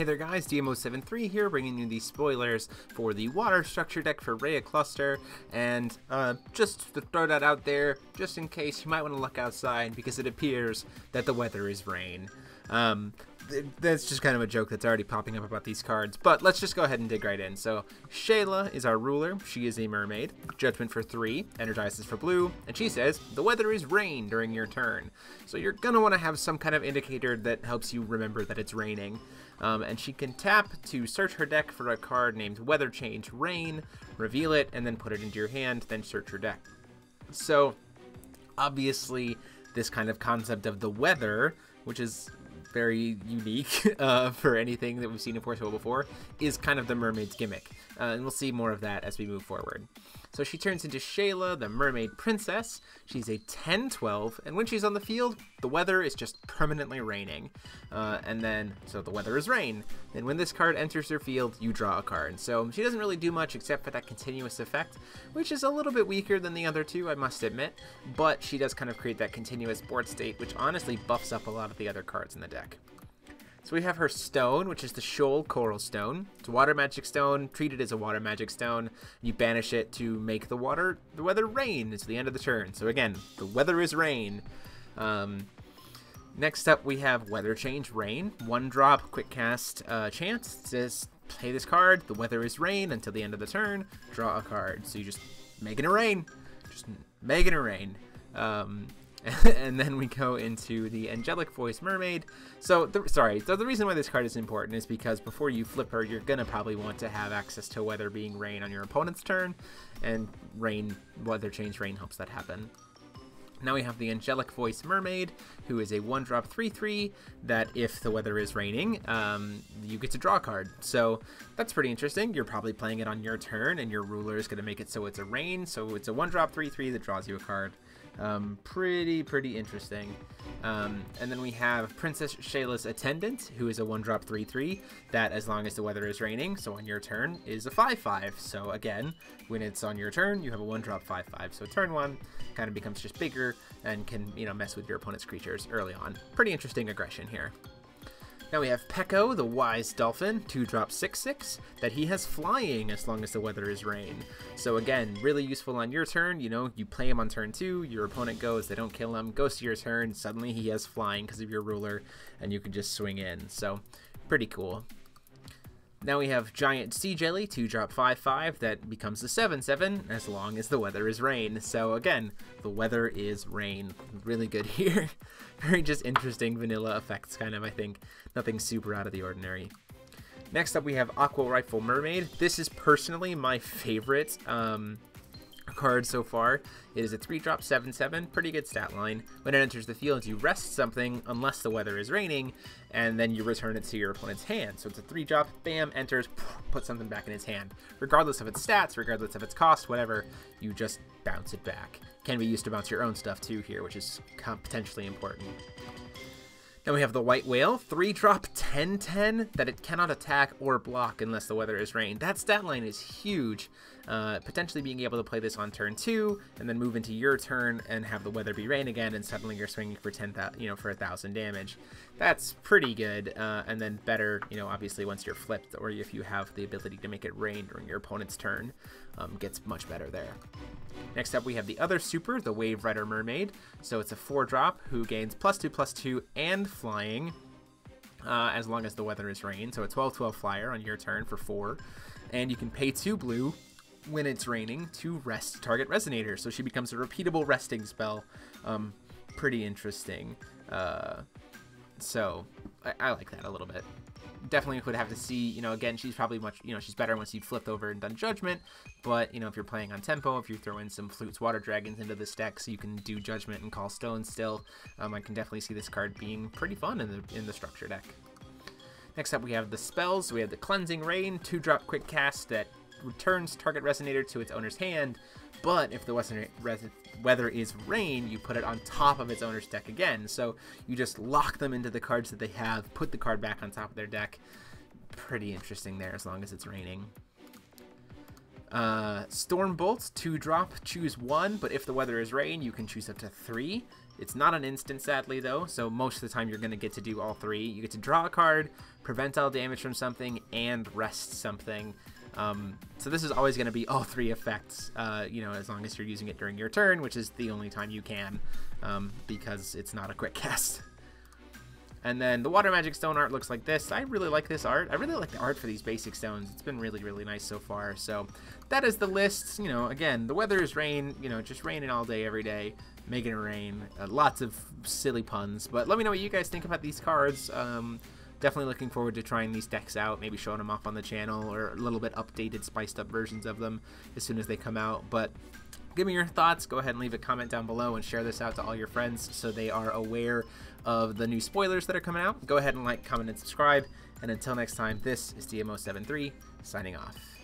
Hey there guys, DMO73 here, bringing you the spoilers for the water structure deck for Rhea Cluster, and just to throw that out there, just in case, you might want to look outside because it appears that the weather is rain. That's just kind of a joke that's already popping up about these cards, but let's just go ahead and dig right in. So Shayla is our ruler. She is a mermaid. Judgment for 3, energizes for blue, and she says the weather is rain during your turn. So you're gonna want to have some kind of indicator that helps you remember that it's raining. And she can tap to search her deck for a card named Weather Change Rain, reveal it, and then put it into your hand, then search your deck. So obviously this kind of concept of the weather, which is very unique for anything that we've seen in Forceful before, is kind of the Mermaid's gimmick. And we'll see more of that as we move forward. So she turns into Shayla, the Mermaid Princess. She's a 10/12, and when she's on the field, the weather is just permanently raining. So the weather is rain. And when this card enters your field, you draw a card. So she doesn't really do much except for that continuous effect, which is a little bit weaker than the other two, I must admit. But she does kind of create that continuous board state, which honestly buffs up a lot of the other cards in the deck. So we have her stone, which is the Shoal Coral Stone. It's a water magic stone, treated as a water magic stone. You banish it to make the weather rain. It's the end of the turn. So again, the weather is rain. Next up, we have Weather Change Rain. 1-drop, quick cast chance. It says, play this card, the weather is rain until the end of the turn, draw a card. So you just making it rain. Just making it rain. And then we go into the Angelic Voice Mermaid. So the reason why this card is important is because before you flip her, you're gonna probably want to have access to weather being rain on your opponent's turn, and Weather Change Rain helps that happen. Now we have the Angelic Voice Mermaid, who is a 1-drop 3/3 that if the weather is raining, you get to draw a card. So that's pretty interesting. You're probably playing it on your turn, and your ruler is going to make it so it's a rain. So it's a 1-drop 3/3 that draws you a card. Pretty interesting. And then we have Princess Shayla's Attendant, who is a 1-drop 3/3 that, as long as the weather is raining, so on your turn, is a 5/5. So again, when it's on your turn, you have a 1-drop 5/5. So turn 1 kind of becomes just bigger and can, mess with your opponent's creatures early on. Pretty interesting aggression here. Now we have Peko, the Wise Dolphin, 2-drop 6/6, that he has flying as long as the weather is rain. So again, really useful on your turn. You play him on turn 2, your opponent goes, they don't kill him, goes to your turn, suddenly he has flying because of your ruler, and you can just swing in. So pretty cool. Now we have Giant Sea Jelly, 2-drop 5/5, that becomes a 7/7 as long as the weather is rain. So again, the weather is rain. Really good here. Very just interesting vanilla effects, kind of, I think. Nothing super out of the ordinary. Next up we have Aqua Rifle Mermaid. This is personally my favorite card so far. It is a 3-drop 7/7, pretty good stat line. When it enters the field, you rest something unless the weather is raining, and then you return it to your opponent's hand. So it's a 3-drop, bam, enters, put something back in its hand. Regardless of its stats, regardless of its cost, whatever, you just bounce it back. Can be used to bounce your own stuff too here, which is potentially important. Then we have the White Whale, 3-drop 10/10, that it cannot attack or block unless the weather is rain. That stat line is huge. Potentially being able to play this on turn 2 and then move into your turn and have the weather be rain again, and suddenly you're swinging for 1,000 damage. That's pretty good. And then better, obviously once you're flipped, or if you have the ability to make it rain during your opponent's turn, gets much better there. Next up we have the other super, the Waverider Mermaid. So it's a 4-drop who gains +2/+2 and flying as long as the weather is rain. So a 12/12 flyer on your turn for 4. And you can pay 2 blue when it's raining to rest target resonator. So she becomes a repeatable resting spell. Pretty interesting. So I like that a little bit. Definitely would have to see, again, she's probably she's better once you've flipped over and done Judgment, but, if you're playing on tempo, if you throw in some Flutes Water Dragons into this deck so you can do Judgment and call stones still, I can definitely see this card being pretty fun in the structure deck. Next up we have the spells. We have the Cleansing Rain, 2-drop quick cast that returns target resonator to its owner's hand, but if the weather is rain, you put it on top of its owner's deck again. So you just lock them into the cards that they have, put the card back on top of their deck. Pretty interesting there as long as it's raining. Storm Bolts, 2-drop, choose 1, but if the weather is rain, you can choose up to 3. It's not an instant, sadly, though, so most of the time you're going to get to do all 3. You get to draw a card, prevent all damage from something, and rest something. So this is always going to be all 3 effects, you know, as long as you're using it during your turn, which is the only time you can, because it's not a quick cast. And then the Water Magic Stone art looks like this. I really like this art. I really like the art for these basic stones. It's been really, really nice so far. So that is the list. You know, again, the weather is rain, you know, just raining all day, every day. Making it rain. Lots of silly puns. But let me know what you guys think about these cards. Definitely looking forward to trying these decks out. Maybe showing them off on the channel, or a little bit updated, spiced up versions of them as soon as they come out. But give me your thoughts. Go ahead and leave a comment down below and share this out to all your friends so they are aware of the new spoilers that are coming out. Go ahead and like, comment, and subscribe. And until next time, this is DMO73 signing off.